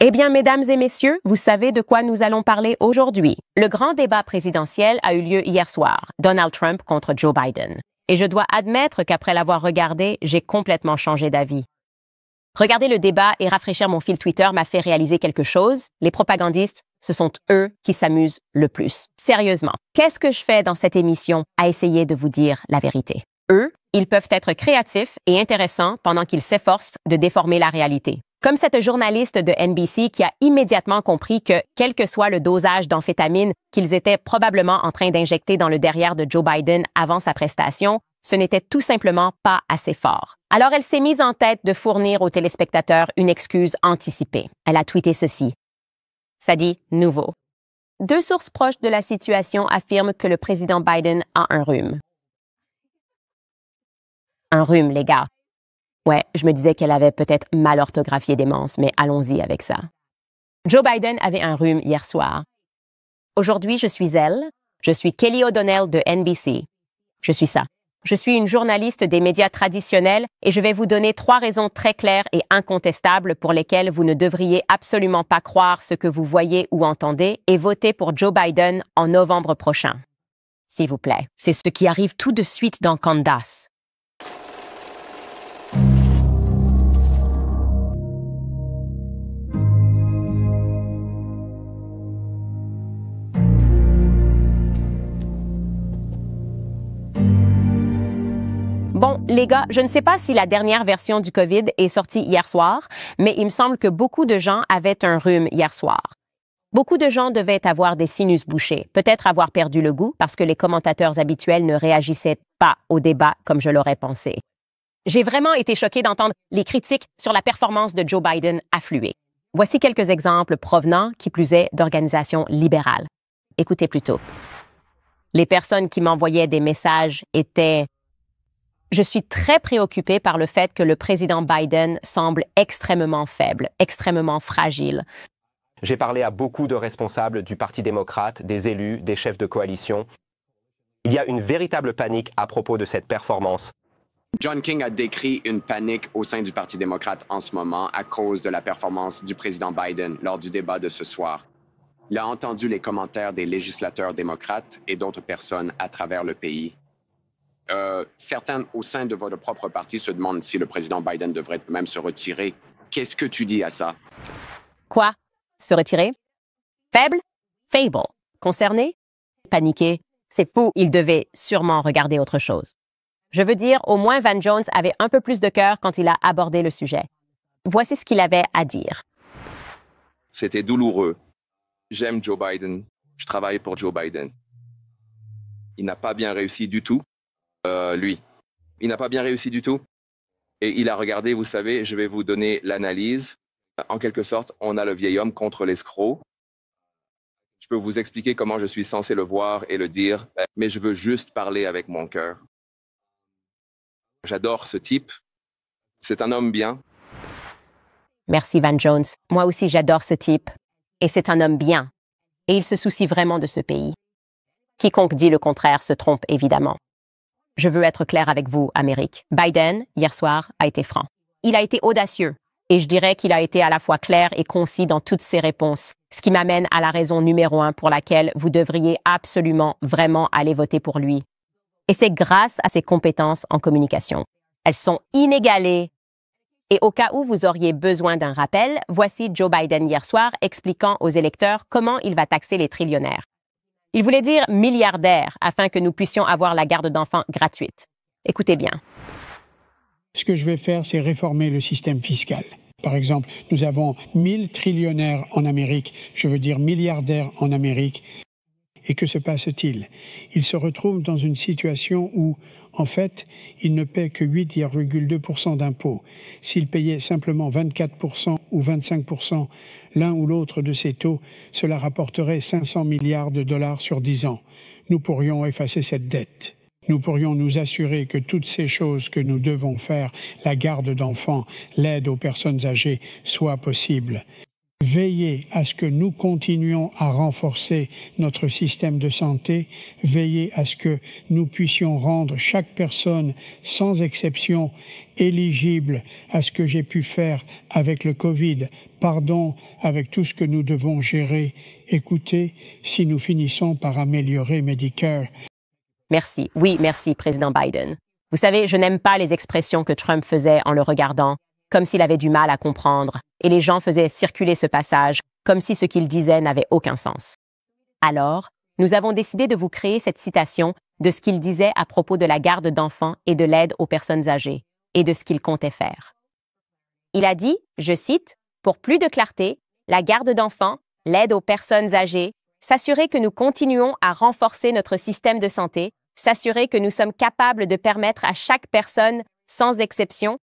Eh bien, mesdames et messieurs, vous savez de quoi nous allons parler aujourd'hui. Le grand débat présidentiel a eu lieu hier soir, Donald Trump contre Joe Biden. Et je dois admettre qu'après l'avoir regardé, j'ai complètement changé d'avis. Regarder le débat et rafraîchir mon fil Twitter m'a fait réaliser quelque chose. Les propagandistes, ce sont eux qui s'amusent le plus. Sérieusement, qu'est-ce que je fais dans cette émission à essayer de vous dire la vérité? Eux, ils peuvent être créatifs et intéressants pendant qu'ils s'efforcent de déformer la réalité. Comme cette journaliste de NBC qui a immédiatement compris que, quel que soit le dosage d'amphétamine qu'ils étaient probablement en train d'injecter dans le derrière de Joe Biden avant sa prestation, ce n'était tout simplement pas assez fort. Alors elle s'est mise en tête de fournir aux téléspectateurs une excuse anticipée. Elle a tweeté ceci. Ça dit « nouveau ». 2 sources proches de la situation affirment que le président Biden a un rhume. Un rhume, les gars. Ouais, je me disais qu'elle avait peut-être mal orthographié démence, mais allons-y avec ça. Joe Biden avait un rhume hier soir. Aujourd'hui, je suis elle. Je suis Kelly O'Donnell de NBC. Je suis ça. Je suis une journaliste des médias traditionnels et je vais vous donner 3 raisons très claires et incontestables pour lesquelles vous ne devriez absolument pas croire ce que vous voyez ou entendez et voter pour Joe Biden en novembre prochain. S'il vous plaît. C'est ce qui arrive tout de suite dans Candace. Bon, les gars, je ne sais pas si la dernière version du COVID est sortie hier soir, mais il me semble que beaucoup de gens avaient un rhume hier soir. Beaucoup de gens devaient avoir des sinus bouchés, peut-être avoir perdu le goût parce que les commentateurs habituels ne réagissaient pas au débat comme je l'aurais pensé. J'ai vraiment été choquée d'entendre les critiques sur la performance de Joe Biden affluer. Voici quelques exemples provenant, qui plus est, d'organisations libérales. Écoutez plutôt. Les personnes qui m'envoyaient des messages étaient... Je suis très préoccupée par le fait que le président Biden semble extrêmement faible, extrêmement fragile. J'ai parlé à beaucoup de responsables du Parti démocrate, des élus, des chefs de coalition. Il y a une véritable panique à propos de cette performance. John King a décrit une panique au sein du Parti démocrate en ce moment à cause de la performance du président Biden lors du débat de ce soir. Il a entendu les commentaires des législateurs démocrates et d'autres personnes à travers le pays. Certains au sein de votre propre parti se demandent si le président Biden devrait même se retirer. Qu'est-ce que tu dis à ça? Quoi? Se retirer? Faible? Fable. Concerné? Paniqué? C'est fou, il devait sûrement regarder autre chose. Je veux dire, au moins Van Jones avait un peu plus de cœur quand il a abordé le sujet. Voici ce qu'il avait à dire. C'était douloureux. J'aime Joe Biden. Je travaille pour Joe Biden. Il n'a pas bien réussi du tout. Lui. Il n'a pas bien réussi du tout. Et il a regardé, vous savez, je vais vous donner l'analyse. En quelque sorte, on a le vieil homme contre l'escroc. Je peux vous expliquer comment je suis censé le voir et le dire, mais je veux juste parler avec mon cœur. J'adore ce type. C'est un homme bien. Merci, Van Jones. Moi aussi, j'adore ce type. Et c'est un homme bien. Et il se soucie vraiment de ce pays. Quiconque dit le contraire se trompe, évidemment. Je veux être clair avec vous, Amérique. Biden, hier soir, a été franc. Il a été audacieux. Et je dirais qu'il a été à la fois clair et concis dans toutes ses réponses. Ce qui m'amène à la raison numéro 1 pour laquelle vous devriez absolument, vraiment aller voter pour lui. Et c'est grâce à ses compétences en communication. Elles sont inégalées. Et au cas où vous auriez besoin d'un rappel, voici Joe Biden hier soir expliquant aux électeurs comment il va taxer les trillionnaires. Il voulait dire milliardaires afin que nous puissions avoir la garde d'enfants gratuite. Écoutez bien. Ce que je vais faire, c'est réformer le système fiscal. Par exemple, nous avons 1000 trillionnaires en Amérique, je veux dire milliardaires en Amérique. Et que se passe-t-il? Ils se retrouvent dans une situation où, en fait, ils ne paient que 8,2% d'impôts. S'ils payaient simplement 24% ou 25%, l'un ou l'autre de ces taux, cela rapporterait 500 milliards de dollars sur 10 ans. Nous pourrions effacer cette dette. Nous pourrions nous assurer que toutes ces choses que nous devons faire, la garde d'enfants, l'aide aux personnes âgées, soient possibles. Veillez à ce que nous continuions à renforcer notre système de santé, veillez à ce que nous puissions rendre chaque personne, sans exception, éligible à ce que j'ai pu faire avec le Covid. Pardon, avec tout ce que nous devons gérer. Écoutez, si nous finissons par améliorer Medicare. Merci. Oui, merci, Président Biden. Vous savez, je n'aime pas les expressions que Trump faisait en le regardant, comme s'il avait du mal à comprendre, et les gens faisaient circuler ce passage comme si ce qu'il disait n'avait aucun sens. Alors, nous avons décidé de vous créer cette citation de ce qu'il disait à propos de la garde d'enfants et de l'aide aux personnes âgées, et de ce qu'il comptait faire. Il a dit, je cite, « Pour plus de clarté, la garde d'enfants, l'aide aux personnes âgées, s'assurer que nous continuons à renforcer notre système de santé, s'assurer que nous sommes capables de permettre à chaque personne, sans exception,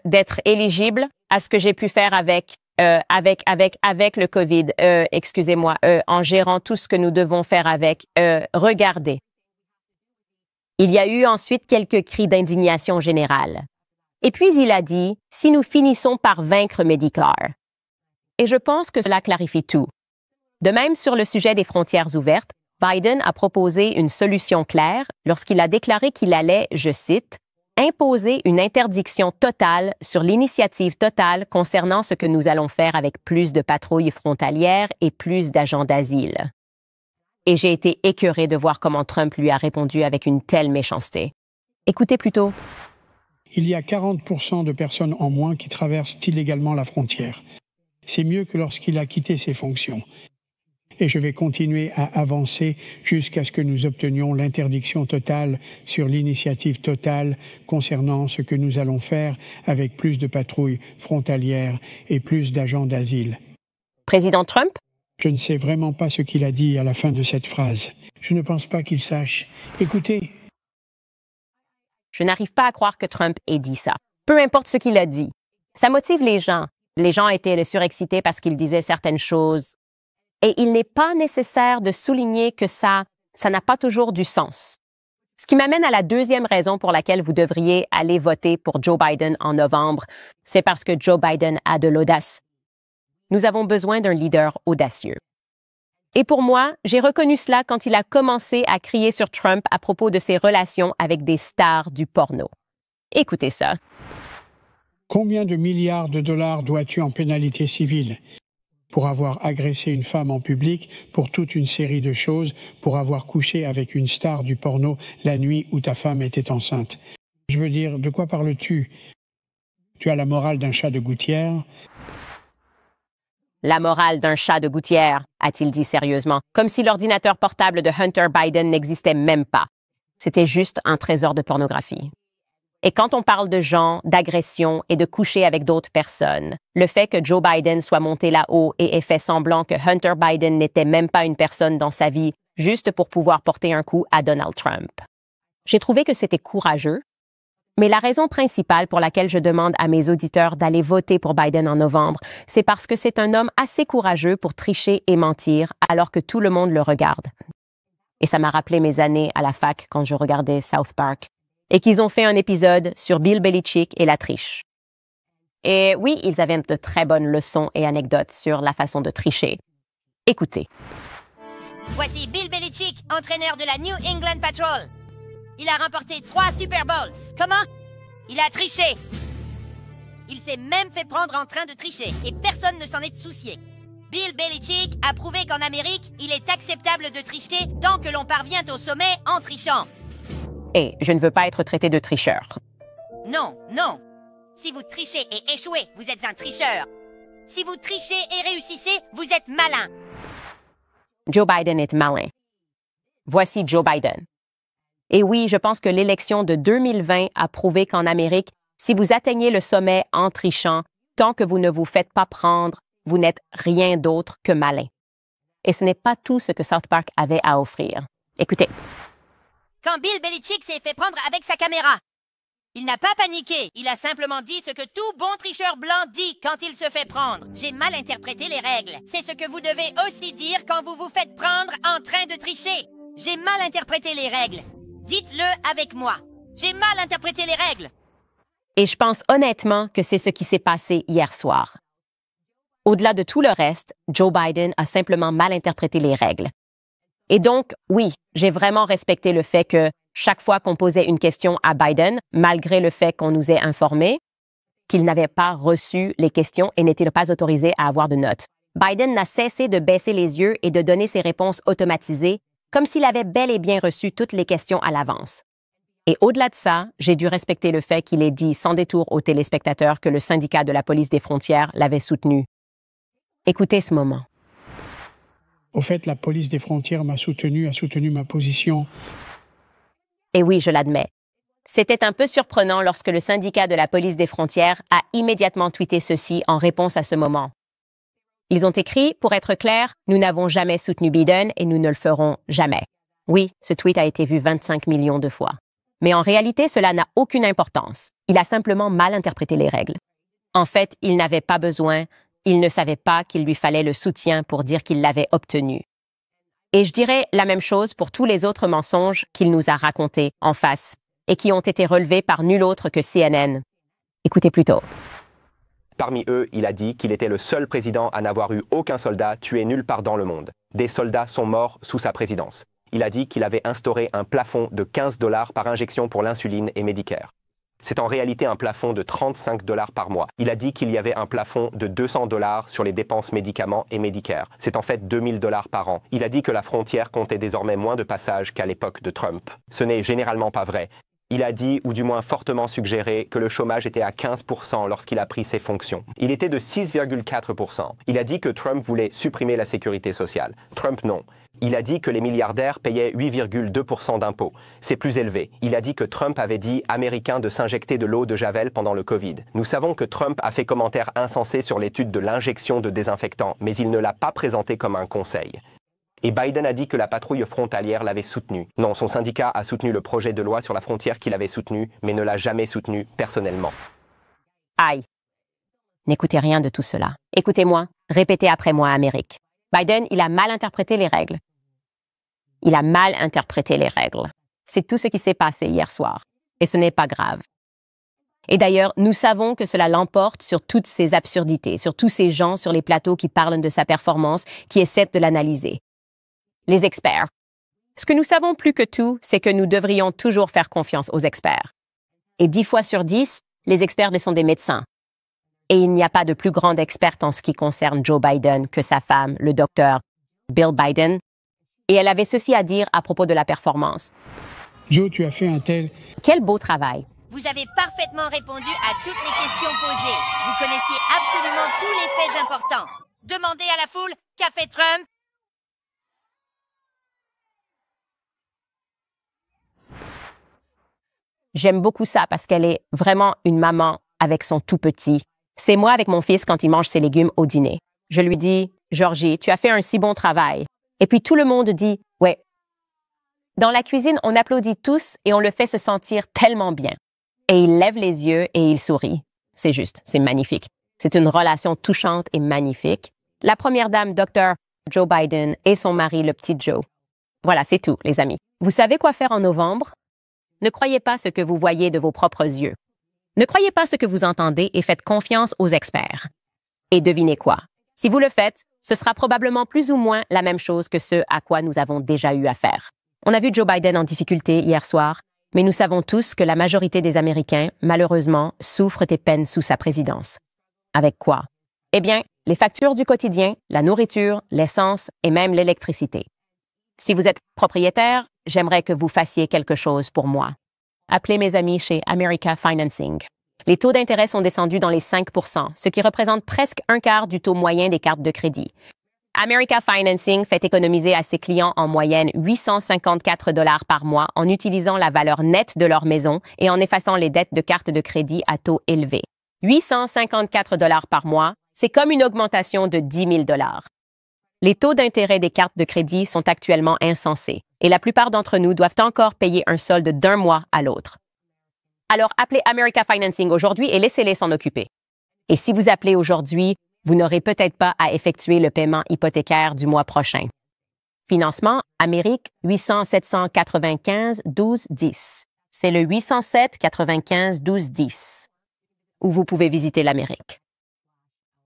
d'être éligible à ce que j'ai pu faire avec le COVID, excusez-moi, en gérant tout ce que nous devons faire avec, regardez. » Il y a eu ensuite quelques cris d'indignation générale. Et puis il a dit, si nous finissons par vaincre Medicare. Et je pense que cela clarifie tout. De même sur le sujet des frontières ouvertes, Biden a proposé une solution claire lorsqu'il a déclaré qu'il allait, je cite, imposer une interdiction totale sur l'initiative totale concernant ce que nous allons faire avec plus de patrouilles frontalières et plus d'agents d'asile. Et j'ai été écœurée de voir comment Trump lui a répondu avec une telle méchanceté. Écoutez plutôt. Il y a 40% de personnes en moins qui traversent illégalement la frontière. C'est mieux que lorsqu'il a quitté ses fonctions. Et je vais continuer à avancer jusqu'à ce que nous obtenions l'interdiction totale sur l'initiative totale concernant ce que nous allons faire avec plus de patrouilles frontalières et plus d'agents d'asile. Président Trump? Je ne sais vraiment pas ce qu'il a dit à la fin de cette phrase. Je ne pense pas qu'il sache. Écoutez. Je n'arrive pas à croire que Trump ait dit ça. Peu importe ce qu'il a dit. Ça motive les gens. Les gens étaient surexcités parce qu'il disait certaines choses. Et il n'est pas nécessaire de souligner que ça n'a pas toujours du sens. Ce qui m'amène à la deuxième raison pour laquelle vous devriez aller voter pour Joe Biden en novembre, c'est parce que Joe Biden a de l'audace. Nous avons besoin d'un leader audacieux. Et pour moi, j'ai reconnu cela quand il a commencé à crier sur Trump à propos de ses relations avec des stars du porno. Écoutez ça. Combien de milliards de dollars dois-tu en pénalité civile pour avoir agressé une femme en public, pour toute une série de choses, pour avoir couché avec une star du porno la nuit où ta femme était enceinte? Je veux dire, de quoi parles-tu? Tu as la morale d'un chat de gouttière? La morale d'un chat de gouttière, a-t-il dit sérieusement, comme si l'ordinateur portable de Hunter Biden n'existait même pas. C'était juste un trésor de pornographie. Et quand on parle de gens, d'agression et de coucher avec d'autres personnes, le fait que Joe Biden soit monté là-haut et ait fait semblant que Hunter Biden n'était même pas une personne dans sa vie juste pour pouvoir porter un coup à Donald Trump. J'ai trouvé que c'était courageux, mais la raison principale pour laquelle je demande à mes auditeurs d'aller voter pour Biden en novembre, c'est parce que c'est un homme assez courageux pour tricher et mentir alors que tout le monde le regarde. Et ça m'a rappelé mes années à la fac quand je regardais South Park. Et qu'ils ont fait un épisode sur Bill Belichick et la triche. Et oui, ils avaient de très bonnes leçons et anecdotes sur la façon de tricher. Écoutez. Voici Bill Belichick, entraîneur de la New England Patrol. Il a remporté 3 Super Bowls. Comment? Il a triché. Il s'est même fait prendre en train de tricher et personne ne s'en est soucié. Bill Belichick a prouvé qu'en Amérique, il est acceptable de tricher tant que l'on parvient au sommet en trichant. Et je ne veux pas être traité de tricheur. Non, non. Si vous trichez et échouez, vous êtes un tricheur. Si vous trichez et réussissez, vous êtes malin. Joe Biden est malin. Voici Joe Biden. Et oui, je pense que l'élection de 2020 a prouvé qu'en Amérique, si vous atteignez le sommet en trichant, tant que vous ne vous faites pas prendre, vous n'êtes rien d'autre que malin. Et ce n'est pas tout ce que South Park avait à offrir. Écoutez. Quand Bill Belichick s'est fait prendre avec sa caméra, il n'a pas paniqué. Il a simplement dit ce que tout bon tricheur blanc dit quand il se fait prendre. J'ai mal interprété les règles. C'est ce que vous devez aussi dire quand vous vous faites prendre en train de tricher. J'ai mal interprété les règles. Dites-le avec moi. J'ai mal interprété les règles. Et je pense honnêtement que c'est ce qui s'est passé hier soir. Au-delà de tout le reste, Joe Biden a simplement mal interprété les règles. Et donc, oui, j'ai vraiment respecté le fait que chaque fois qu'on posait une question à Biden, malgré le fait qu'on nous ait informé qu'il n'avait pas reçu les questions et n'était pas autorisé à avoir de notes, Biden n'a cessé de baisser les yeux et de donner ses réponses automatisées, comme s'il avait bel et bien reçu toutes les questions à l'avance. Et au-delà de ça, j'ai dû respecter le fait qu'il ait dit sans détour aux téléspectateurs que le syndicat de la police des frontières l'avait soutenu. Écoutez ce moment. Au fait, la police des frontières a soutenu ma position. Et oui, je l'admets. C'était un peu surprenant lorsque le syndicat de la police des frontières a immédiatement tweeté ceci en réponse à ce moment. Ils ont écrit, pour être clair, nous n'avons jamais soutenu Biden et nous ne le ferons jamais. Oui, ce tweet a été vu 25 millions de fois. Mais en réalité, cela n'a aucune importance. Il a simplement mal interprété les règles. En fait, il n'avait pas besoin, il ne savait pas qu'il lui fallait le soutien pour dire qu'il l'avait obtenu. Et je dirais la même chose pour tous les autres mensonges qu'il nous a racontés en face et qui ont été relevés par nul autre que CNN. Écoutez plutôt. Parmi eux, il a dit qu'il était le seul président à n'avoir eu aucun soldat tué nulle part dans le monde. Des soldats sont morts sous sa présidence. Il a dit qu'il avait instauré un plafond de 15 $ par injection pour l'insuline et Medicare. C'est en réalité un plafond de 35 $ par mois. Il a dit qu'il y avait un plafond de 200 $ sur les dépenses médicaments et Medicare. C'est en fait 2000 $ par an. Il a dit que la frontière comptait désormais moins de passages qu'à l'époque de Trump. Ce n'est généralement pas vrai. Il a dit, ou du moins fortement suggéré, que le chômage était à 15% lorsqu'il a pris ses fonctions. Il était de 6,4%. Il a dit que Trump voulait supprimer la sécurité sociale. Trump, non. Il a dit que les milliardaires payaient 8,2% d'impôts. C'est plus élevé. Il a dit que Trump avait dit aux Américains de s'injecter de l'eau de Javel pendant le Covid. Nous savons que Trump a fait commentaire insensé sur l'étude de l'injection de désinfectants, mais il ne l'a pas présenté comme un conseil. Et Biden a dit que la patrouille frontalière l'avait soutenu. Non, son syndicat a soutenu le projet de loi sur la frontière qu'il avait soutenu, mais ne l'a jamais soutenu personnellement. Aïe. N'écoutez rien de tout cela. Écoutez-moi, répétez après moi, Amérique. Biden, il a mal interprété les règles. Il a mal interprété les règles. C'est tout ce qui s'est passé hier soir. Et ce n'est pas grave. Et d'ailleurs, nous savons que cela l'emporte sur toutes ces absurdités, sur tous ces gens sur les plateaux qui parlent de sa performance, qui essaient de l'analyser. Les experts. Ce que nous savons plus que tout, c'est que nous devrions toujours faire confiance aux experts. Et 10 fois sur 10, les experts sont des médecins. Et il n'y a pas de plus grande experte en ce qui concerne Joe Biden que sa femme, le docteur Bill Biden. Et elle avait ceci à dire à propos de la performance. Joe, tu as fait un tel... Quel beau travail. Vous avez parfaitement répondu à toutes les questions posées. Vous connaissiez absolument tous les faits importants. Demandez à la foule qu'a fait Trump. J'aime beaucoup ça parce qu'elle est vraiment une maman avec son tout petit. C'est moi avec mon fils quand il mange ses légumes au dîner. Je lui dis, Georgie, tu as fait un si bon travail. Et puis tout le monde dit, ouais. Dans la cuisine, on applaudit tous et on le fait se sentir tellement bien. Et il lève les yeux et il sourit. C'est juste, c'est magnifique. C'est une relation touchante et magnifique. La première dame, Dr. Joe Biden, et son mari, le petit Joe. Voilà, c'est tout, les amis. Vous savez quoi faire en novembre? Ne croyez pas ce que vous voyez de vos propres yeux. Ne croyez pas ce que vous entendez et faites confiance aux experts. Et devinez quoi? Si vous le faites, ce sera probablement plus ou moins la même chose que ce à quoi nous avons déjà eu affaire. On a vu Joe Biden en difficulté hier soir, mais nous savons tous que la majorité des Américains, malheureusement, souffrent et peinent sous sa présidence. Avec quoi? Eh bien, les factures du quotidien, la nourriture, l'essence et même l'électricité. Si vous êtes propriétaire, j'aimerais que vous fassiez quelque chose pour moi. Appelez mes amis chez America Financing. Les taux d'intérêt sont descendus dans les 5%, ce qui représente presque un quart du taux moyen des cartes de crédit. America Financing fait économiser à ses clients en moyenne 854 $ par mois en utilisant la valeur nette de leur maison et en effaçant les dettes de cartes de crédit à taux élevés. 854 $ par mois, c'est comme une augmentation de 10 000 $. Les taux d'intérêt des cartes de crédit sont actuellement insensés et la plupart d'entre nous doivent encore payer un solde d'un mois à l'autre. Alors appelez America Financing aujourd'hui et laissez-les s'en occuper. Et si vous appelez aujourd'hui, vous n'aurez peut-être pas à effectuer le paiement hypothécaire du mois prochain. Financement, Amérique 800-795-12-10. C'est le 807-95-12-10 où vous pouvez visiter l'Amérique.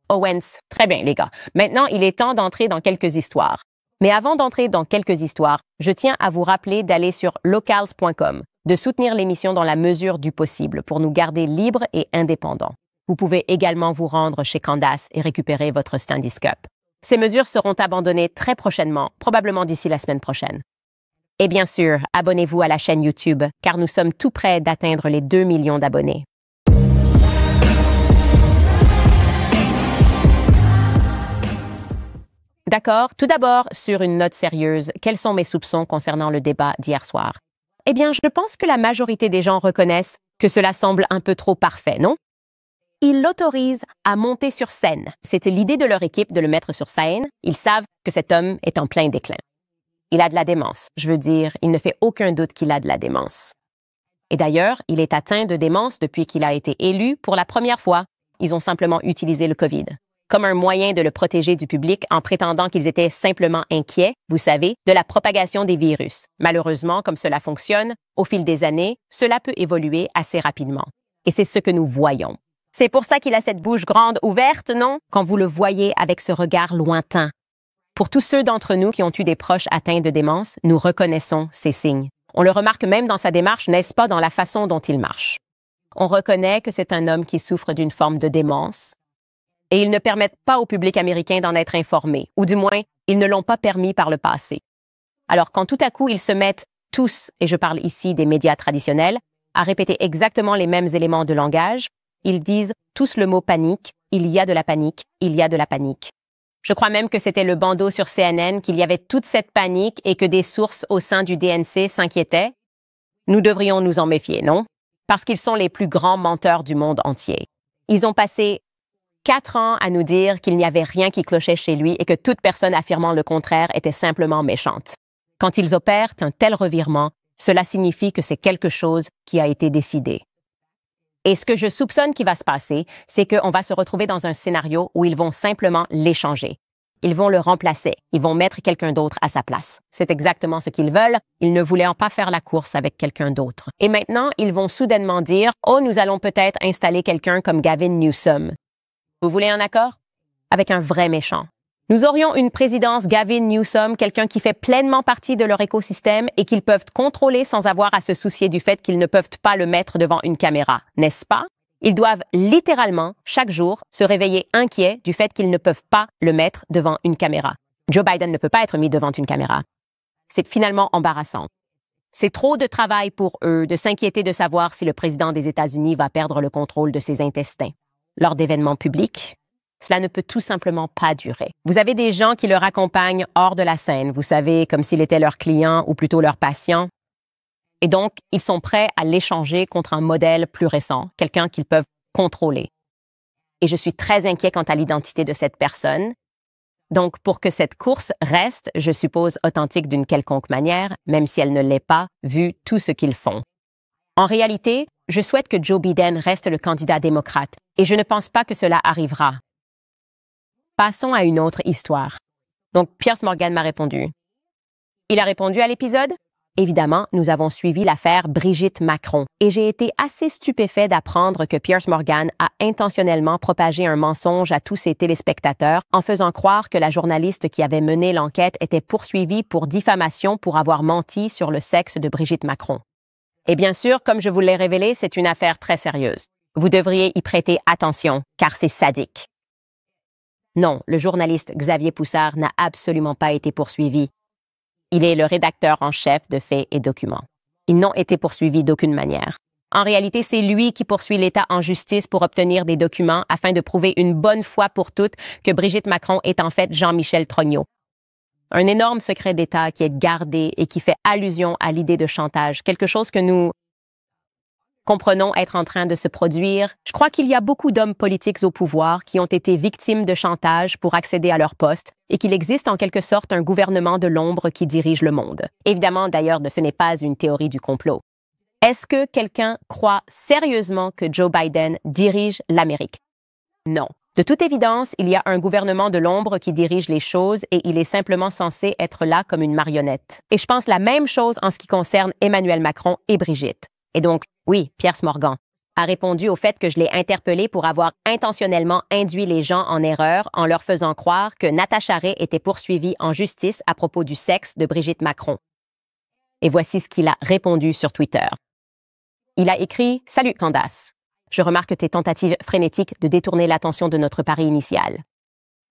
Owens. Très bien, les gars. Maintenant, il est temps d'entrer dans quelques histoires. Mais avant d'entrer dans quelques histoires, je tiens à vous rappeler d'aller sur locals.com, de soutenir l'émission dans la mesure du possible pour nous garder libres et indépendants. Vous pouvez également vous rendre chez Candace et récupérer votre Standy Cup. Ces mesures seront abandonnées très prochainement, probablement d'ici la semaine prochaine. Et bien sûr, abonnez-vous à la chaîne YouTube, car nous sommes tout près d'atteindre les 2 millions d'abonnés. D'accord, tout d'abord, sur une note sérieuse, quels sont mes soupçons concernant le débat d'hier soir? Eh bien, je pense que la majorité des gens reconnaissent que cela semble un peu trop parfait, non? Ils l'autorisent à monter sur scène. C'était l'idée de leur équipe de le mettre sur scène. Ils savent que cet homme est en plein déclin. Il a de la démence. Je veux dire, il ne fait aucun doute qu'il a de la démence. Et d'ailleurs, il est atteint de démence depuis qu'il a été élu pour la première fois. Ils ont simplement utilisé le COVID comme un moyen de le protéger du public en prétendant qu'ils étaient simplement inquiets, vous savez, de la propagation des virus. Malheureusement, comme cela fonctionne, au fil des années, cela peut évoluer assez rapidement. Et c'est ce que nous voyons. C'est pour ça qu'il a cette bouche grande ouverte, non? Quand vous le voyez avec ce regard lointain. Pour tous ceux d'entre nous qui ont eu des proches atteints de démence, nous reconnaissons ces signes. On le remarque même dans sa démarche, n'est-ce pas, dans la façon dont il marche. On reconnaît que c'est un homme qui souffre d'une forme de démence, et ils ne permettent pas au public américain d'en être informé, ou du moins, ils ne l'ont pas permis par le passé. Alors quand tout à coup ils se mettent tous, et je parle ici des médias traditionnels, à répéter exactement les mêmes éléments de langage, ils disent tous le mot panique, il y a de la panique, il y a de la panique. Je crois même que c'était le bandeau sur CNN qu'il y avait toute cette panique et que des sources au sein du DNC s'inquiétaient. Nous devrions nous en méfier, non? Parce qu'ils sont les plus grands menteurs du monde entier. Ils ont passé 4 ans à nous dire qu'il n'y avait rien qui clochait chez lui et que toute personne affirmant le contraire était simplement méchante. Quand ils opèrent un tel revirement, cela signifie que c'est quelque chose qui a été décidé. Et ce que je soupçonne qui va se passer, c'est qu'on va se retrouver dans un scénario où ils vont simplement l'échanger. Ils vont le remplacer. Ils vont mettre quelqu'un d'autre à sa place. C'est exactement ce qu'ils veulent. Ils ne voulaient pas faire la course avec quelqu'un d'autre. Et maintenant, ils vont soudainement dire « Oh, nous allons peut-être installer quelqu'un comme Gavin Newsom. » Vous voulez un accord? Avec un vrai méchant. Nous aurions une présidence Gavin Newsom, quelqu'un qui fait pleinement partie de leur écosystème et qu'ils peuvent contrôler sans avoir à se soucier du fait qu'ils ne peuvent pas le mettre devant une caméra, n'est-ce pas? Ils doivent littéralement, chaque jour, se réveiller inquiets du fait qu'ils ne peuvent pas le mettre devant une caméra. Joe Biden ne peut pas être mis devant une caméra. C'est finalement embarrassant. C'est trop de travail pour eux de s'inquiéter de savoir si le président des États-Unis va perdre le contrôle de ses intestins. Lors d'événements publics, cela ne peut tout simplement pas durer. Vous avez des gens qui le raccompagnent hors de la scène, vous savez, comme s'il était leur client ou plutôt leur patient. Et donc, ils sont prêts à l'échanger contre un modèle plus récent, quelqu'un qu'ils peuvent contrôler. Et je suis très inquiet quant à l'identité de cette personne. Donc, pour que cette course reste, je suppose, authentique d'une quelconque manière, même si elle ne l'est pas, vu tout ce qu'ils font. En réalité, je souhaite que Joe Biden reste le candidat démocrate, et je ne pense pas que cela arrivera. Passons à une autre histoire. Donc, Piers Morgan m'a répondu. Il a répondu à l'épisode? Évidemment, nous avons suivi l'affaire Brigitte Macron, et j'ai été assez stupéfait d'apprendre que Piers Morgan a intentionnellement propagé un mensonge à tous ses téléspectateurs en faisant croire que la journaliste qui avait mené l'enquête était poursuivie pour diffamation pour avoir menti sur le sexe de Brigitte Macron. Et bien sûr, comme je vous l'ai révélé, c'est une affaire très sérieuse. Vous devriez y prêter attention, car c'est sadique. Non, le journaliste Xavier Poussard n'a absolument pas été poursuivi. Il est le rédacteur en chef de Faits et Documents. Ils n'ont été poursuivis d'aucune manière. En réalité, c'est lui qui poursuit l'État en justice pour obtenir des documents afin de prouver une bonne fois pour toutes que Brigitte Macron est en fait Jean-Michel Trognot. Un énorme secret d'État qui est gardé et qui fait allusion à l'idée de chantage, quelque chose que nous comprenons être en train de se produire. Je crois qu'il y a beaucoup d'hommes politiques au pouvoir qui ont été victimes de chantage pour accéder à leur poste et qu'il existe en quelque sorte un gouvernement de l'ombre qui dirige le monde. Évidemment, d'ailleurs, ce n'est pas une théorie du complot. Est-ce que quelqu'un croit sérieusement que Joe Biden dirige l'Amérique? Non. De toute évidence, il y a un gouvernement de l'ombre qui dirige les choses et il est simplement censé être là comme une marionnette. Et je pense la même chose en ce qui concerne Emmanuel Macron et Brigitte. Et donc, oui, Piers Morgan, a répondu au fait que je l'ai interpellé pour avoir intentionnellement induit les gens en erreur en leur faisant croire que Natasha Ray était poursuivie en justice à propos du sexe de Brigitte Macron. Et voici ce qu'il a répondu sur Twitter. Il a écrit « Salut Candace. Je remarque tes tentatives frénétiques de détourner l'attention de notre pari initial.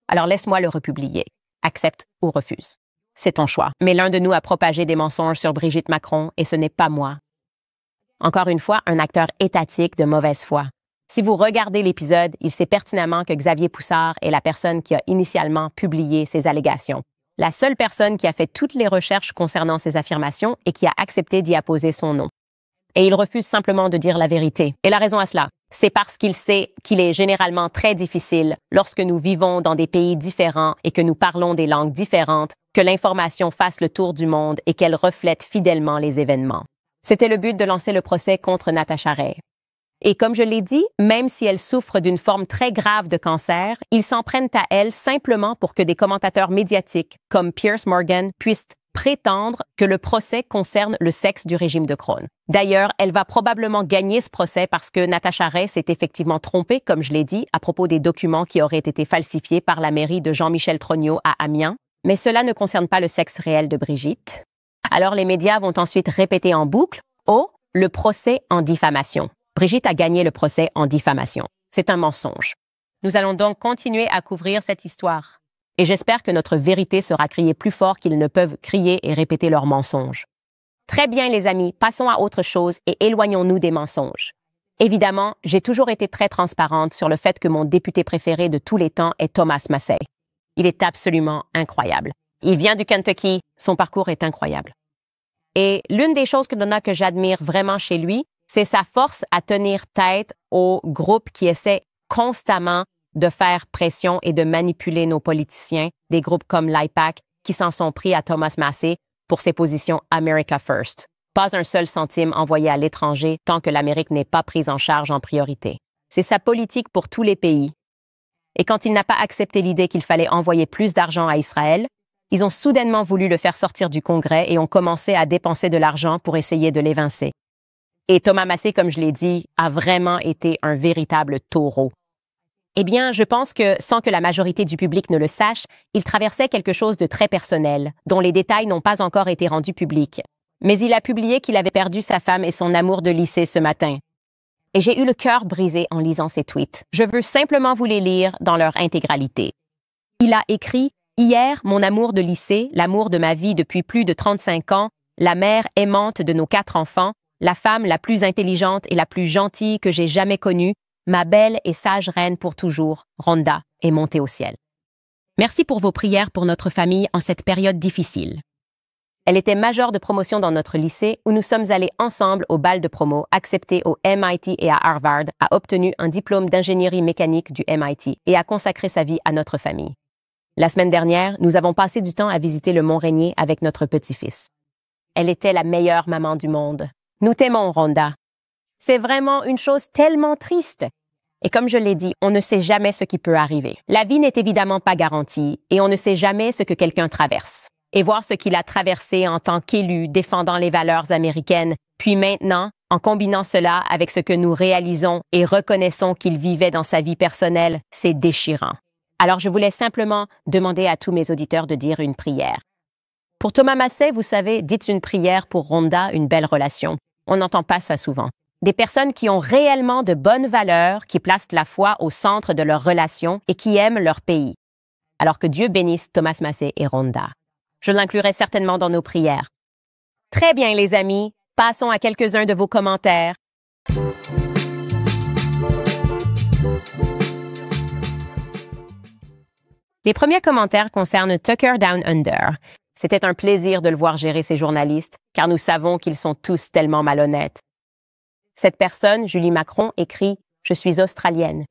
Alors laisse-moi le republier. Accepte ou refuse. C'est ton choix. Mais l'un de nous a propagé des mensonges sur Brigitte Macron et ce n'est pas moi. » Encore une fois, un acteur étatique de mauvaise foi. Si vous regardez l'épisode, il sait pertinemment que Xavier Poussard est la personne qui a initialement publié ces allégations. La seule personne qui a fait toutes les recherches concernant ces affirmations et qui a accepté d'y apposer son nom. Et il refuse simplement de dire la vérité. Et la raison à cela, c'est parce qu'il sait qu'il est généralement très difficile, lorsque nous vivons dans des pays différents et que nous parlons des langues différentes, que l'information fasse le tour du monde et qu'elle reflète fidèlement les événements. C'était le but de lancer le procès contre Natasha Ray. Et comme je l'ai dit, même si elle souffre d'une forme très grave de cancer, ils s'en prennent à elle simplement pour que des commentateurs médiatiques comme Piers Morgan puissent prétendre que le procès concerne le sexe du régime de Crohn. D'ailleurs, elle va probablement gagner ce procès parce que Natasha Ray s'est effectivement trompée, comme je l'ai dit, à propos des documents qui auraient été falsifiés par la mairie de Jean-Michel Trogneux à Amiens. Mais cela ne concerne pas le sexe réel de Brigitte. Alors les médias vont ensuite répéter en boucle « Oh, le procès en diffamation ». Brigitte a gagné le procès en diffamation. C'est un mensonge. Nous allons donc continuer à couvrir cette histoire. Et j'espère que notre vérité sera criée plus fort qu'ils ne peuvent crier et répéter leurs mensonges. Très bien, les amis, passons à autre chose et éloignons-nous des mensonges. Évidemment, j'ai toujours été très transparente sur le fait que mon député préféré de tous les temps est Thomas Massie. Il est absolument incroyable. Il vient du Kentucky, son parcours est incroyable. Et l'une des choses que j'admire vraiment chez lui, c'est sa force à tenir tête aux groupes qui essaient constamment de faire pression et de manipuler nos politiciens, des groupes comme l'IPAC qui s'en sont pris à Thomas Massie pour ses positions America First. Pas un seul centime envoyé à l'étranger tant que l'Amérique n'est pas prise en charge en priorité. C'est sa politique pour tous les pays. Et quand il n'a pas accepté l'idée qu'il fallait envoyer plus d'argent à Israël, ils ont soudainement voulu le faire sortir du Congrès et ont commencé à dépenser de l'argent pour essayer de l'évincer. Et Thomas Massie, comme je l'ai dit, a vraiment été un véritable taureau. Eh bien, je pense que, sans que la majorité du public ne le sache, il traversait quelque chose de très personnel, dont les détails n'ont pas encore été rendus publics. Mais il a publié qu'il avait perdu sa femme et son amour de lycée ce matin. Et j'ai eu le cœur brisé en lisant ces tweets. Je veux simplement vous les lire dans leur intégralité. Il a écrit « Hier, mon amour de lycée, l'amour de ma vie depuis plus de 35 ans, la mère aimante de nos 4 enfants, la femme la plus intelligente et la plus gentille que j'ai jamais connue, ma belle et sage reine pour toujours, Rhonda, est montée au ciel. Merci pour vos prières pour notre famille en cette période difficile. Elle était majeure de promotion dans notre lycée où nous sommes allés ensemble au bal de promo, accepté au MIT et à Harvard, a obtenu un diplôme d'ingénierie mécanique du MIT et a consacré sa vie à notre famille. La semaine dernière, nous avons passé du temps à visiter le Mont Rainier avec notre petit-fils. Elle était la meilleure maman du monde. Nous t'aimons, Rhonda. C'est vraiment une chose tellement triste. Et comme je l'ai dit, on ne sait jamais ce qui peut arriver. La vie n'est évidemment pas garantie et on ne sait jamais ce que quelqu'un traverse. Et voir ce qu'il a traversé en tant qu'élu défendant les valeurs américaines, puis maintenant, en combinant cela avec ce que nous réalisons et reconnaissons qu'il vivait dans sa vie personnelle, c'est déchirant. Alors je voulais simplement demander à tous mes auditeurs de dire une prière. Pour Thomas Massie, vous savez, dites une prière pour Rhonda, une belle relation. On n'entend pas ça souvent. Des personnes qui ont réellement de bonnes valeurs, qui placent la foi au centre de leur relation et qui aiment leur pays. Alors que Dieu bénisse Thomas Massie et Rhonda. Je l'inclurai certainement dans nos prières. Très bien, les amis. Passons à quelques-uns de vos commentaires. Les premiers commentaires concernent Tucker Down Under. C'était un plaisir de le voir gérer ses journalistes, car nous savons qu'ils sont tous tellement malhonnêtes. Cette personne, Julie Macron, écrit « Je suis australienne.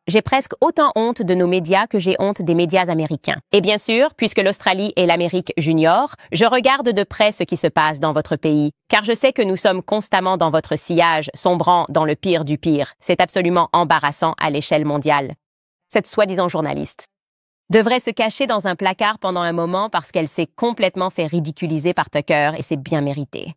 J'ai presque autant honte de nos médias que j'ai honte des médias américains. Et bien sûr, puisque l'Australie est l'Amérique junior, je regarde de près ce qui se passe dans votre pays, car je sais que nous sommes constamment dans votre sillage, sombrant dans le pire du pire. C'est absolument embarrassant à l'échelle mondiale. » Cette soi-disant journaliste devrait se cacher dans un placard pendant un moment parce qu'elle s'est complètement fait ridiculiser par Tucker et c'est bien mérité.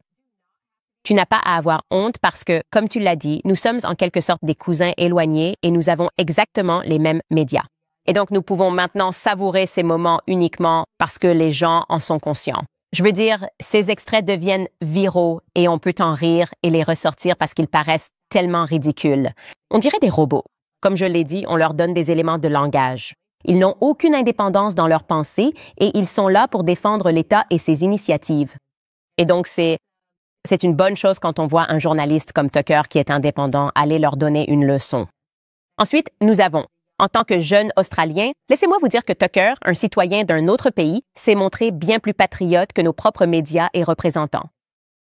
Tu n'as pas à avoir honte parce que, comme tu l'as dit, nous sommes en quelque sorte des cousins éloignés et nous avons exactement les mêmes médias. Et donc, nous pouvons maintenant savourer ces moments uniquement parce que les gens en sont conscients. Je veux dire, ces extraits deviennent viraux et on peut en rire et les ressortir parce qu'ils paraissent tellement ridicules. On dirait des robots. Comme je l'ai dit, on leur donne des éléments de langage. Ils n'ont aucune indépendance dans leurs pensées et ils sont là pour défendre l'État et ses initiatives. Et donc, c'est une bonne chose quand on voit un journaliste comme Tucker qui est indépendant aller leur donner une leçon. Ensuite, nous avons, en tant que jeune Australien, laissez-moi vous dire que Tucker, un citoyen d'un autre pays, s'est montré bien plus patriote que nos propres médias et représentants.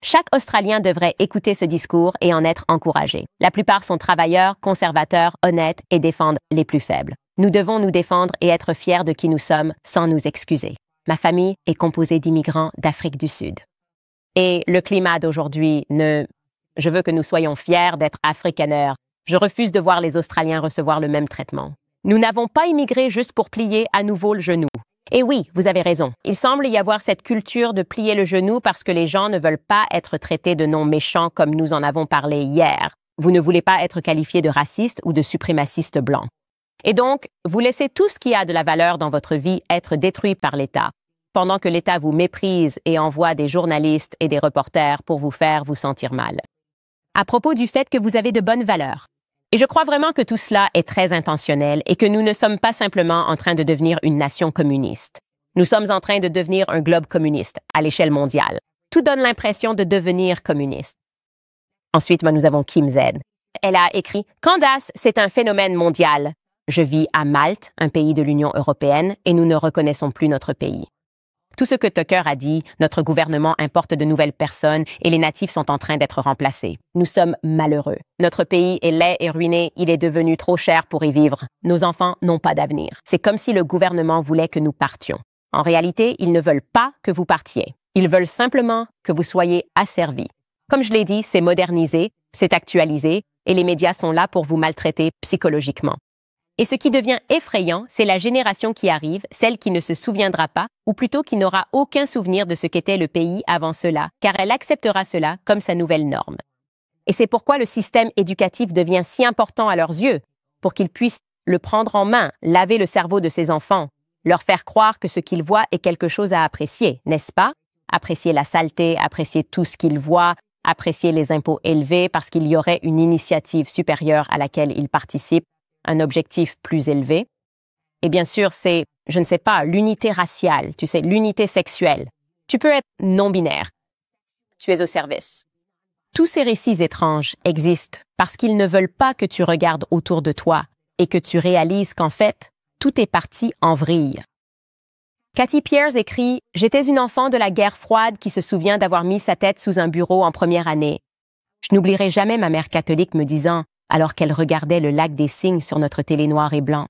Chaque Australien devrait écouter ce discours et en être encouragé. La plupart sont travailleurs, conservateurs, honnêtes et défendent les plus faibles. Nous devons nous défendre et être fiers de qui nous sommes sans nous excuser. Ma famille est composée d'immigrants d'Afrique du Sud. Et le climat d'aujourd'hui je veux que nous soyons fiers d'être afrikaners. Je refuse de voir les Australiens recevoir le même traitement. Nous n'avons pas immigré juste pour plier à nouveau le genou. Et oui, vous avez raison. Il semble y avoir cette culture de plier le genou parce que les gens ne veulent pas être traités de noms méchants comme nous en avons parlé hier. Vous ne voulez pas être qualifié de raciste ou de suprémaciste blanc. Et donc, vous laissez tout ce qui a de la valeur dans votre vie être détruit par l'État, pendant que l'État vous méprise et envoie des journalistes et des reporters pour vous faire vous sentir mal. À propos du fait que vous avez de bonnes valeurs. Et je crois vraiment que tout cela est très intentionnel et que nous ne sommes pas simplement en train de devenir une nation communiste. Nous sommes en train de devenir un globe communiste à l'échelle mondiale. Tout donne l'impression de devenir communiste. Ensuite, nous avons Kim Z. Elle a écrit « Candace, c'est un phénomène mondial. Je vis à Malte, un pays de l'Union européenne, et nous ne reconnaissons plus notre pays. » Tout ce que Tucker a dit, notre gouvernement importe de nouvelles personnes et les natifs sont en train d'être remplacés. Nous sommes malheureux. Notre pays est laid et ruiné, il est devenu trop cher pour y vivre. Nos enfants n'ont pas d'avenir. C'est comme si le gouvernement voulait que nous partions. En réalité, ils ne veulent pas que vous partiez. Ils veulent simplement que vous soyez asservis. Comme je l'ai dit, c'est modernisé, c'est actualisé et les médias sont là pour vous maltraiter psychologiquement. Et ce qui devient effrayant, c'est la génération qui arrive, celle qui ne se souviendra pas, ou plutôt qui n'aura aucun souvenir de ce qu'était le pays avant cela, car elle acceptera cela comme sa nouvelle norme. Et c'est pourquoi le système éducatif devient si important à leurs yeux, pour qu'ils puissent le prendre en main, laver le cerveau de ces enfants, leur faire croire que ce qu'ils voient est quelque chose à apprécier, n'est-ce pas? Apprécier la saleté, apprécier tout ce qu'ils voient, apprécier les impôts élevés parce qu'il y aurait une initiative supérieure à laquelle ils participent, un objectif plus élevé. Et bien sûr, c'est, je ne sais pas, l'unité raciale, tu sais, l'unité sexuelle. Tu peux être non-binaire. Tu es au service. Tous ces récits étranges existent parce qu'ils ne veulent pas que tu regardes autour de toi et que tu réalises qu'en fait, tout est parti en vrille. Cathy Pierce écrit « J'étais une enfant de la guerre froide qui se souvient d'avoir mis sa tête sous un bureau en première année. Je n'oublierai jamais ma mère catholique me disant alors qu'elle regardait le lac des cygnes sur notre télé noir et blanc. »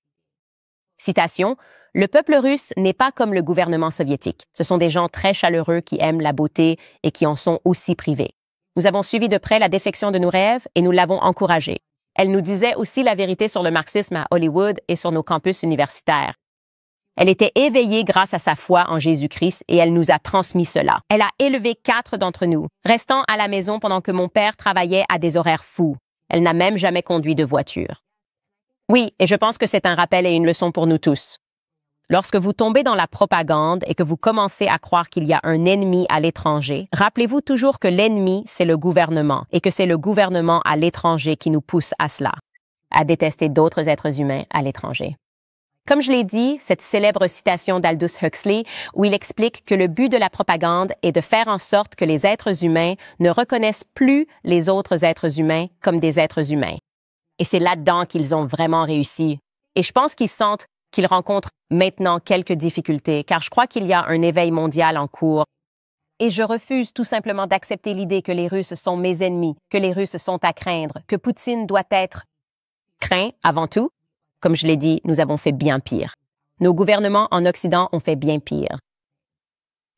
Citation, « Le peuple russe n'est pas comme le gouvernement soviétique. Ce sont des gens très chaleureux qui aiment la beauté et qui en sont aussi privés. Nous avons suivi de près la défection de nos rêves et nous l'avons encouragée. Elle nous disait aussi la vérité sur le marxisme à Hollywood et sur nos campus universitaires. Elle était éveillée grâce à sa foi en Jésus-Christ et elle nous a transmis cela. Elle a élevé 4 d'entre nous, restant à la maison pendant que mon père travaillait à des horaires fous. Elle n'a même jamais conduit de voiture. Oui, et je pense que c'est un rappel et une leçon pour nous tous. Lorsque vous tombez dans la propagande et que vous commencez à croire qu'il y a un ennemi à l'étranger, rappelez-vous toujours que l'ennemi, c'est le gouvernement et que c'est le gouvernement à l'étranger qui nous pousse à cela, à détester d'autres êtres humains à l'étranger. Comme je l'ai dit, cette célèbre citation d'Aldous Huxley, où il explique que le but de la propagande est de faire en sorte que les êtres humains ne reconnaissent plus les autres êtres humains comme des êtres humains. Et c'est là-dedans qu'ils ont vraiment réussi. Et je pense qu'ils sentent qu'ils rencontrent maintenant quelques difficultés, car je crois qu'il y a un éveil mondial en cours. Et je refuse tout simplement d'accepter l'idée que les Russes sont mes ennemis, que les Russes sont à craindre, que Poutine doit être craint avant tout. Comme je l'ai dit, nous avons fait bien pire. Nos gouvernements en Occident ont fait bien pire.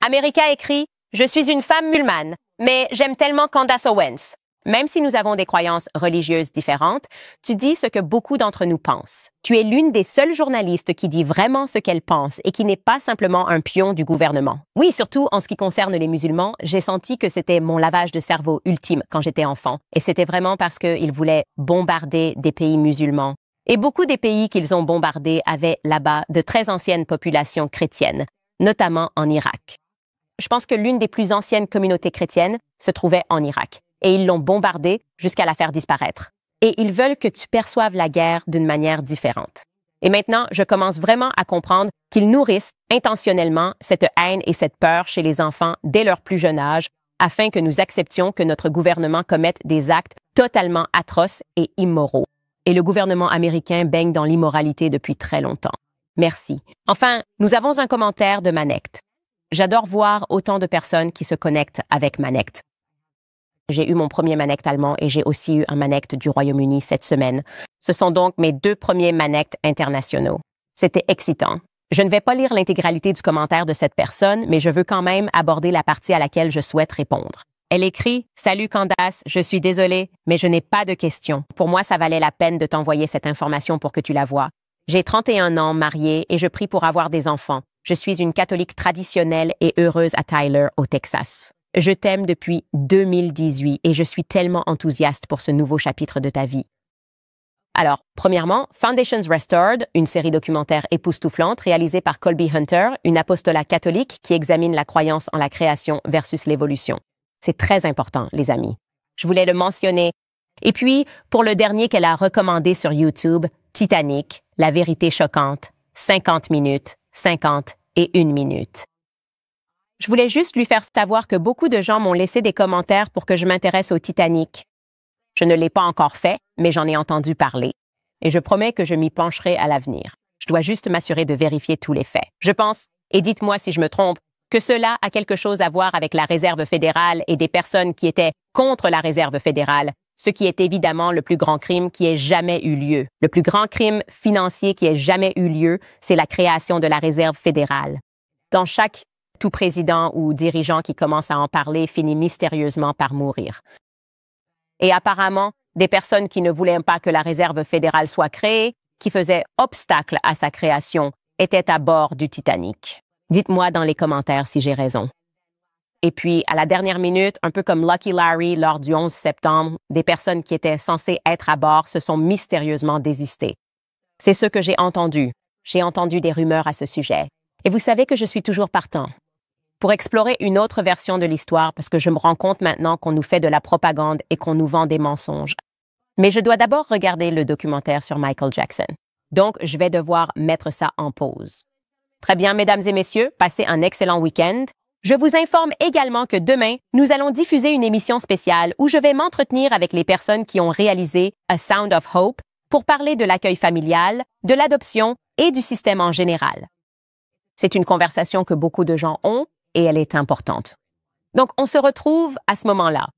America écrit « Je suis une femme musulmane, mais j'aime tellement Candace Owens. Même si nous avons des croyances religieuses différentes, tu dis ce que beaucoup d'entre nous pensent. Tu es l'une des seules journalistes qui dit vraiment ce qu'elle pense et qui n'est pas simplement un pion du gouvernement. Oui, surtout en ce qui concerne les musulmans, j'ai senti que c'était mon lavage de cerveau ultime quand j'étais enfant. Et c'était vraiment parce qu'ils voulaient bombarder des pays musulmans. Et beaucoup des pays qu'ils ont bombardés avaient là-bas de très anciennes populations chrétiennes, notamment en Irak. Je pense que l'une des plus anciennes communautés chrétiennes se trouvait en Irak. Et ils l'ont bombardée jusqu'à la faire disparaître. Et ils veulent que tu perçoives la guerre d'une manière différente. Et maintenant, je commence vraiment à comprendre qu'ils nourrissent intentionnellement cette haine et cette peur chez les enfants dès leur plus jeune âge, afin que nous acceptions que notre gouvernement commette des actes totalement atroces et immoraux. Et le gouvernement américain baigne dans l'immoralité depuis très longtemps. Merci. Enfin, nous avons un commentaire de Manect. J'adore voir autant de personnes qui se connectent avec Manect. J'ai eu mon premier Manect allemand et j'ai aussi eu un Manect du Royaume-Uni cette semaine. Ce sont donc mes 2 premiers Manect internationaux. C'était excitant. Je ne vais pas lire l'intégralité du commentaire de cette personne, mais je veux quand même aborder la partie à laquelle je souhaite répondre. Elle écrit « Salut Candace, je suis désolée, mais je n'ai pas de questions. Pour moi, ça valait la peine de t'envoyer cette information pour que tu la vois. J'ai 31 ans, mariée, et je prie pour avoir des enfants. Je suis une catholique traditionnelle et heureuse à Tyler, au Texas. Je t'aime depuis 2018 et je suis tellement enthousiaste pour ce nouveau chapitre de ta vie. » Alors, premièrement, Foundations Restored, une série documentaire époustouflante réalisée par Colby Hunter, une apostolat catholique qui examine la croyance en la création versus l'évolution. C'est très important, les amis. Je voulais le mentionner. Et puis, pour le dernier qu'elle a recommandé sur YouTube, Titanic, la vérité choquante, 50 minutes, 50 et 1 minute. Je voulais juste lui faire savoir que beaucoup de gens m'ont laissé des commentaires pour que je m'intéresse au Titanic. Je ne l'ai pas encore fait, mais j'en ai entendu parler. Et je promets que je m'y pencherai à l'avenir. Je dois juste m'assurer de vérifier tous les faits. Je pense, et dites-moi si je me trompe, que cela a quelque chose à voir avec la Réserve fédérale et des personnes qui étaient contre la Réserve fédérale, ce qui est évidemment le plus grand crime qui ait jamais eu lieu. Le plus grand crime financier qui ait jamais eu lieu, c'est la création de la Réserve fédérale. Dans chaque tout président ou dirigeant qui commence à en parler finit mystérieusement par mourir. Et apparemment, des personnes qui ne voulaient pas que la Réserve fédérale soit créée, qui faisaient obstacle à sa création, étaient à bord du Titanic. Dites-moi dans les commentaires si j'ai raison. Et puis, à la dernière minute, un peu comme Lucky Larry lors du 11 septembre, des personnes qui étaient censées être à bord se sont mystérieusement désistées. C'est ce que j'ai entendu. J'ai entendu des rumeurs à ce sujet. Et vous savez que je suis toujours partant pour explorer une autre version de l'histoire parce que je me rends compte maintenant qu'on nous fait de la propagande et qu'on nous vend des mensonges. Mais je dois d'abord regarder le documentaire sur Michael Jackson. Donc, je vais devoir mettre ça en pause. Très bien, mesdames et messieurs, passez un excellent week-end. Je vous informe également que demain, nous allons diffuser une émission spéciale où je vais m'entretenir avec les personnes qui ont réalisé A Sound of Hope pour parler de l'accueil familial, de l'adoption et du système en général. C'est une conversation que beaucoup de gens ont et elle est importante. Donc, on se retrouve à ce moment-là.